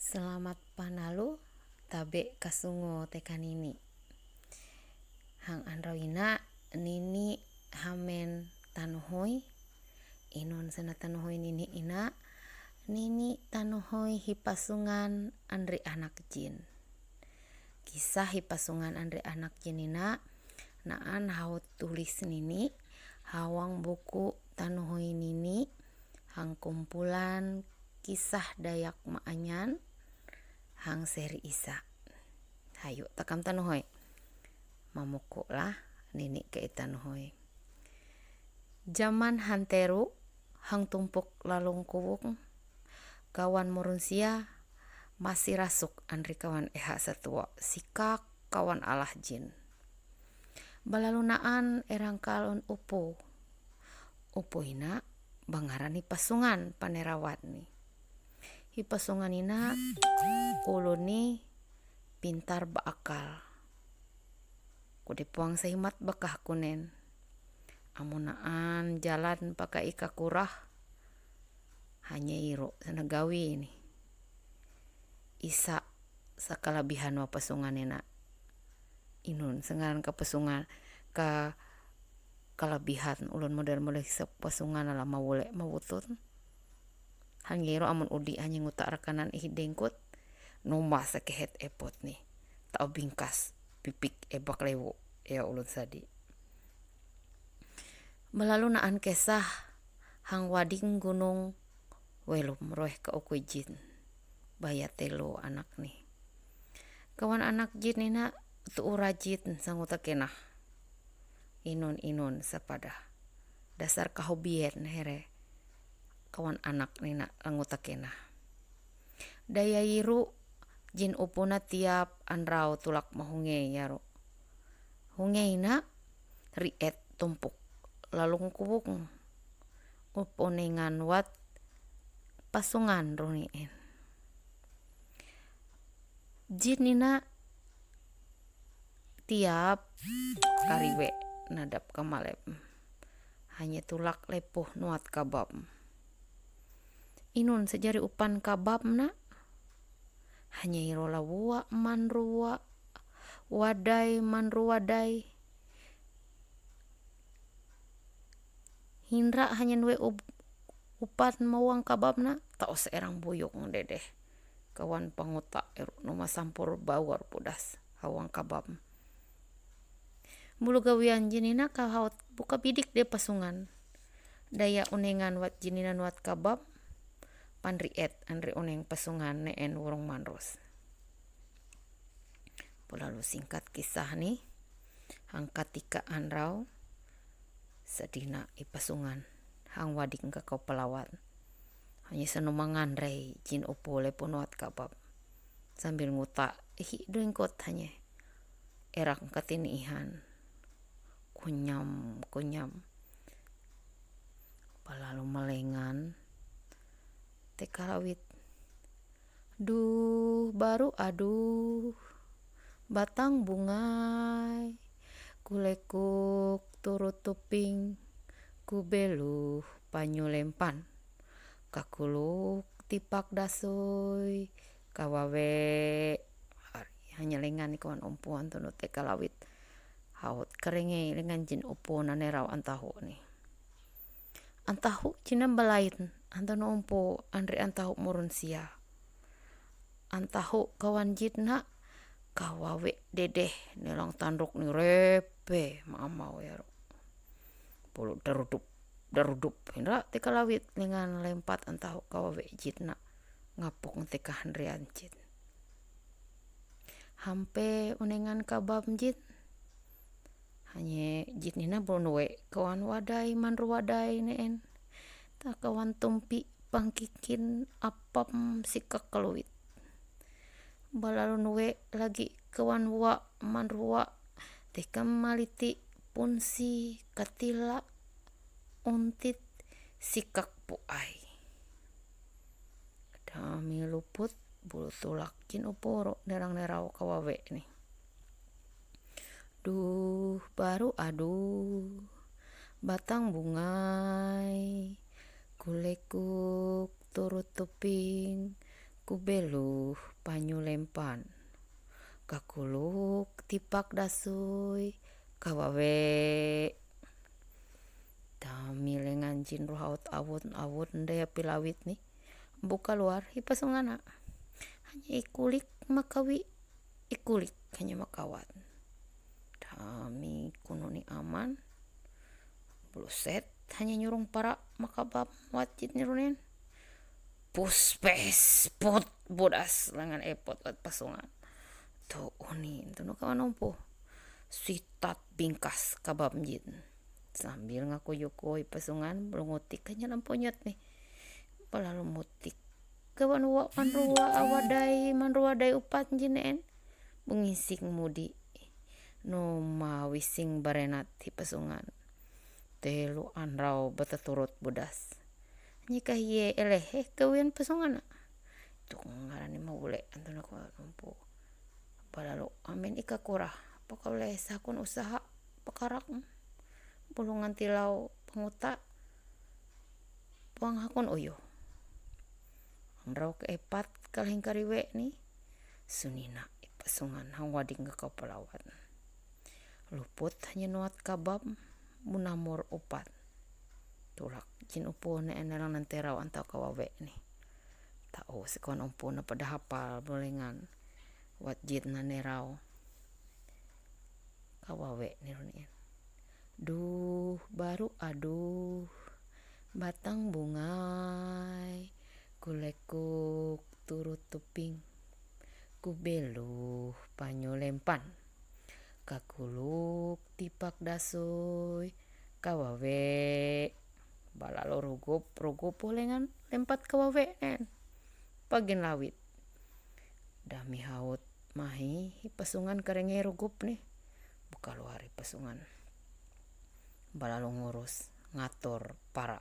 Selamat panalu tabe kasungo tekanini. Hang andrawina nini hamen tanuhoi. Inon sana tanuhoi nini ina. Nini tanuhoi hipasungan andri anak jin. Kisah hipasungan andri anak jin ina. Naan hau tulis nini. Hawang buku tanuhoi nini. Hang kumpulan kisah Dayak Maanyan. Hang seri isa. Hayo takam tanuhoi. Mamuku lah nini ke tanuhoi. Zaman hanteru hang tumpuk lalung kuwung. Kawan murunsia masih rasuk andri kawan eha satua. Sikak kawan alah jin. Balalunaan erang kalon upo. Upo ina bangaran hipasungan panerawat ni. Hipasungan ina ulun ni pintar baakal. Kude puang sehimat bakah kunen. Amunaan jalan pakai ika kurah. Hanya iro sanagawi ini. Isa sakalabihan wa pasungan ina. Inun sengaran ke pasungan ke kalabihan ulun model-model pasungan ala mawule mawutun. Hangiro amun udi hanya ngutak rekanan ihidengkut. Numa sakehet epot nih. Tau bingkas pipik ebak lewo ya ulun sadi. Balalu naan kesah hang wading gunung welum roeh ke ukui jin. Baya telo anak nih. Kawan anak jin ina tu urajit sanguta kenah. Inun sapada. Dasar kahobien here. Kawan anak nina anguta kenah. Daya iru jin upuna tiap anrau tulak mahunge yaro. Hunge ina riet tumpuk lalung kuwung. Uponengan wat pasungan runien. Jin ina tiap kariwe nadap kamalep. Hanya tulak lepuh nuat kabab. Inun sejari upan kabab na. Hanya irola wua manruwa. Wadai manruwadai. Hindra hanya nwe upan mawang kabab na. Tau seerang buyung dedeh. Kawan panguta eru numa sampur bawar pudas. Hawang kabab. Bulu gawian jinina kahaut buka bidik de pasungan. Daya unengan wat jininan wat kabab. Panriet andri uneng pasungan neen wurung manros. Pulalu singkat kisah nih. Hang katika anrau sedina ipasungan. Hang wading ke kau pelawat. Hanya senumangan rei jin upole punuat kabab. Sambil ngutak dengkot hanya. Erang katinihan. Kunyam. Palalu melengan. Tekalawit. Duh baru aduh. Batang bungai. Kulekuk turut tuping. Kubeluh panyulempan. Kakuluk tipak dasoy. Kawawe. Hanya lengan ni kawan umpuan tunut tekalawit. Haut kerenge lengan jin upo nanerau antahu nih. Antahu jinam balain. Antano umpo andri antahu murun sia. Antahu kawan jitna kawawe dedeh nelang tanduk ni repe mamau ya. Pulu darudup hindra tekalawit lengan lempat antahu kawawe jitna ngapuk teka handrian jit. Hampe unengan kabab jit. Hanya jit nina bonwe kawan wadai manruwadai neen. Tak kawan tumpi pangkikin apam sikak keluit. Balalu nuwe lagi kawan wa manruwa. Teka maliti punsi katila untit sikak puai. Dami luput bulu tulak jin uporo nerang-nerau kawawe nih. Duh baru aduh. Batang bungai. Kulekuk turut tuping. Kubeluh panyulempan, kakuluk tipak dasuy kawawe. Dami lengan jin roh awut ndaya pilawit nih buka luar hipasungana hanya ikulik makawi ikulik hanya makawat. Dami kuno ni aman bluset hanya nyurung para makabab wajit nirunen puspes pot bodas lengan epot wat pasungan tuh unin tuh kawan ompo sitat bingkas kabab jin sambil ngakuyukui pasungan belungutik hanya lamponyot nih palalu mutik kawan wa manruwadai upat jinen bungising mudi no mawising barenat hi pasungan telu anrau bataturut bodas nyika hiye eleh kawian pasungan tuh ngarani maule antuna ko umpu palalu amin ika kurah pakoleh sakun usaha pakarak bulungan tilau penguta puang hakun uyo anrau keepat kaleng kariwe nih sunina pasungan hang wading ke pelawat luput hanya nuat kabab munamur upat tulak jin upu ne enelang nanterau antau kawawe nih tau sekon umpu na pada hafal bolengan wat jit na nerau kawawe nih duh baru aduh batang bungai kulekuk turut tuping kubeluh panyulempan kakuluk tipak dasuy kawawe balalo rugup lengan lempat kawawe nen pagin lawit dami haut mahi pasungan karenge rugup nih buka luar pasungan balalo ngurus ngatur para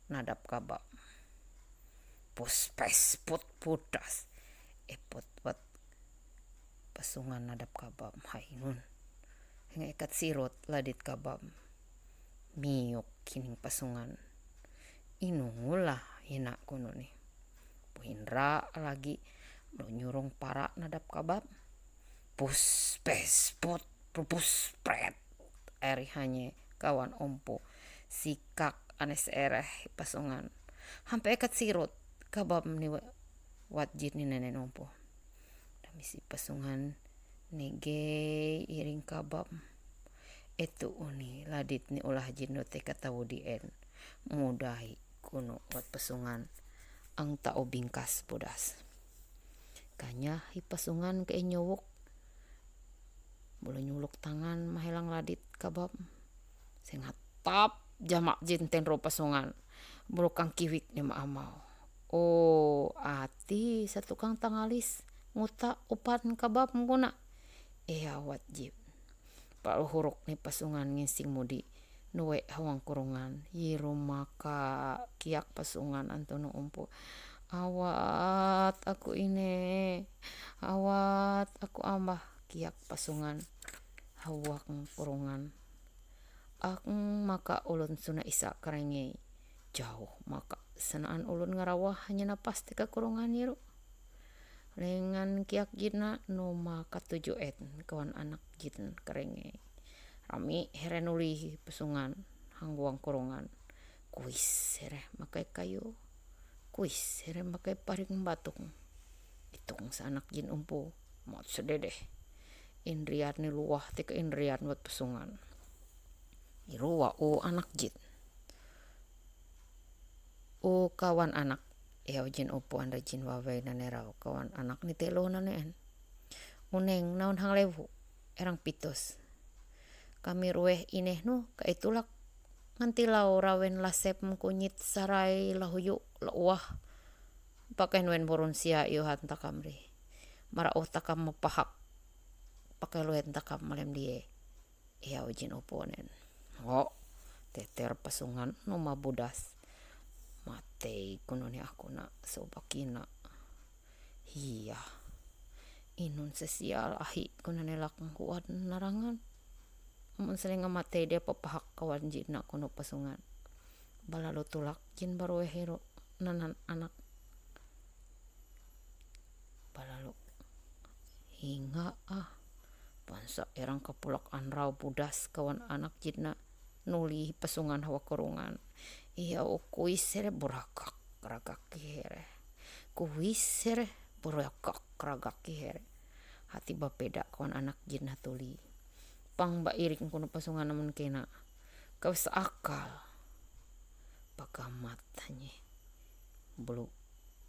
nadap kabab puspes put pudas epot wat pasungan nadap kabab hainun ngekat sirut ladit kabab miuk kining pasungan inungulah hina kuno nih puindra lagi lo nyurung para nadap kabab puspes put pupus pret eri hanya kawan ompo sikak anes ereh pasungan hampe ekat sirut kabab ni wat jit ni nenen ompo dami si pasungan nege iring kabab itu uni ladit ni ulah jin dote katawu dien mudahi kuno wat pasungan ang tau bingkas bodas kanya hi pasungan ke nyowok boleh nyuluk tangan mahelang ladit kabab sengatap jamak jinten ro pasungan bulukang kiwik ni maamau ati satu kang tangalis nguta upan kabab menguna awat jib palu huruk ni pasungan ngising mudi nuwe hawang kurungan yiru maka kiak pasungan antono umpu awat aku ini awat aku ambah kiak pasungan hawak kurungan akng maka ulun suna isa karenge jauh maka senaan ulun ngarawah hanya napas tika kurungan yiru lengan kiak jina no maka 7 kawan anak jin karenge rami herenuli pasungan hangguang kurungan kuis here makai kayu kuis here makai paring batung itung sa anak jin umpu mat sededeh indrian ni luah tika indrian buat pasungan iruwa anak jin kawan anak jin upu anda jin wawai na nerau kawan anak ni telo na neen uneng naon hang lewu erang pitos kami rueh ineh nu kaitulak ngantilau rawen lasep mkunyit sarai lahuyu lauah pakai nuen burun sia yohan takamri marau takam mapahak pakai luen takam malem die jin upu nen teter pasungan no mabudas matei kuno ni aku na sobakina hiya inun sesial ahi kuno nelak kuat narangan amun seling matei dia papahak kawan jina kuno pasungan balalo tulak jin baru hero nanan anak sa erang kapulak anraw budas kawan anak jidna nuli pasungan hawa kurungan. Iya kuisere burakak ragak kihere. Kuisere burakak ragak kihere. Hati bapeda kawan anak jidna tuli. Pang ba iring kuno pasungan namun kena. Kau seakal. Bagamat hanya. Bulu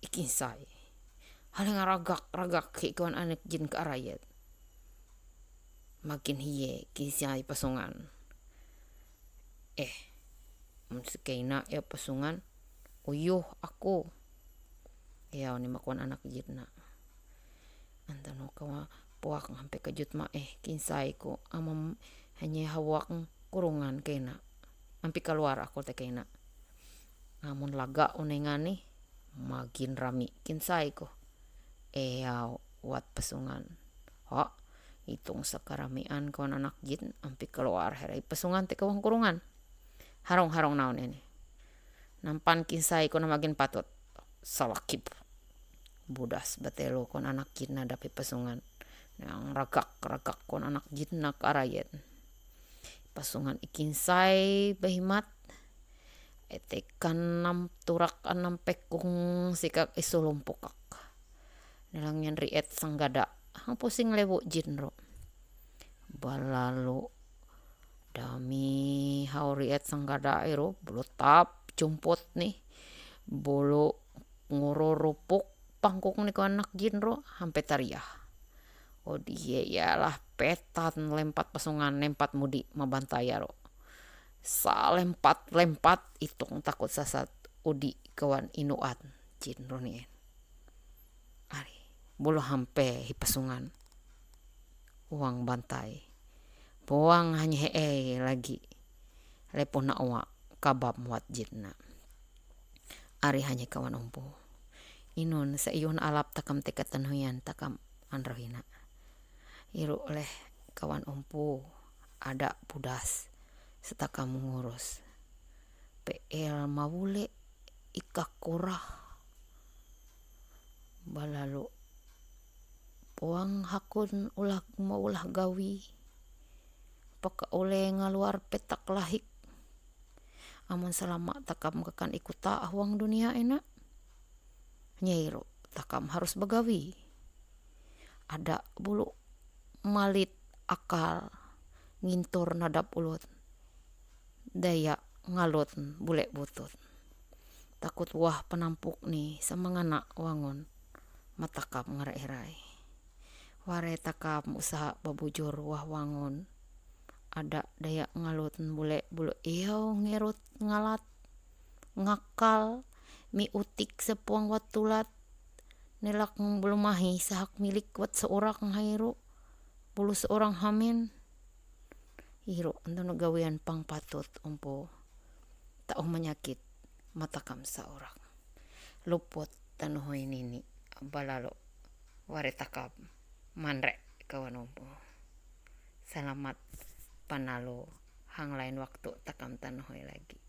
ikin say. Hal yang ragak kawan anak jin ke arayat. Makin hiye kisah pasungan. Meskena ya pasungan. Uyuh aku. Ya ni makuan anak jidna. Antano kawa puak sampai kejut ma kinsai ko amam hanya hawak kurungan kena. Ampi keluar aku te kena. Namun laga unengani makin rami kinsai ko. Wat pasungan. Hitung sakaramian kawan anak jin ampi keluar herai pasungan te kawang kurungan. Harong naon ini. Nampan kinsai ko na magin patut. Salakip. Budas batelo kon anak jin na dapat pasungan. Yang ragak kon anak jin na karayat. Pasungan ikinsai bahimat. Etekan nam turak anam pekung sikak isulumpukak. Nilangyan riet sanggada. Ang pusing lewo jin ro. Balalu. Dami hauriet sanggada ero. Bulu tap cumput nih. Bulu ngururupuk pangkuk nih ko anak jin ro. Hampe tariah. Dia yalah petan lempat pasungan. Lempat mudi mabantaya ro. Lempat itung takut sasat udi kawan inuan jin ro nih. Bulu hampe hipasungan uang bantai puang hanya lagi lepona uwa kabab muat jitna ari hanya kawan umpu inun sayun alap takam tekatan huyan takam anrohina iru leh kawan umpu ada budas setakam mengurus PL mawule ikak kurah balalu puang hakun ulah gawi paka oleh ngaluar petak lahik amun selama takam kakan ikuta awang dunia enak nyairo takam harus begawi ada bulu malit akal ngintur nadap ulut daya ngalut bule butut takut wah penampuk nih sama ngana wangun matakap ngarai-rai ware takam usaha babujur wah wangun ada daya ngalut bule ngerut ngalat ngakal mi utik sepuang watulat nelak belum mahi sahak milik wat seorang hairu bulu seorang hamin hiro antono gawean pang patut umpo tau menyakit matakam seorang luput tanuhoy nini balalo ware takap manrek kawan umpo selamat panalo hang lain waktu takam tanuhoy lagi.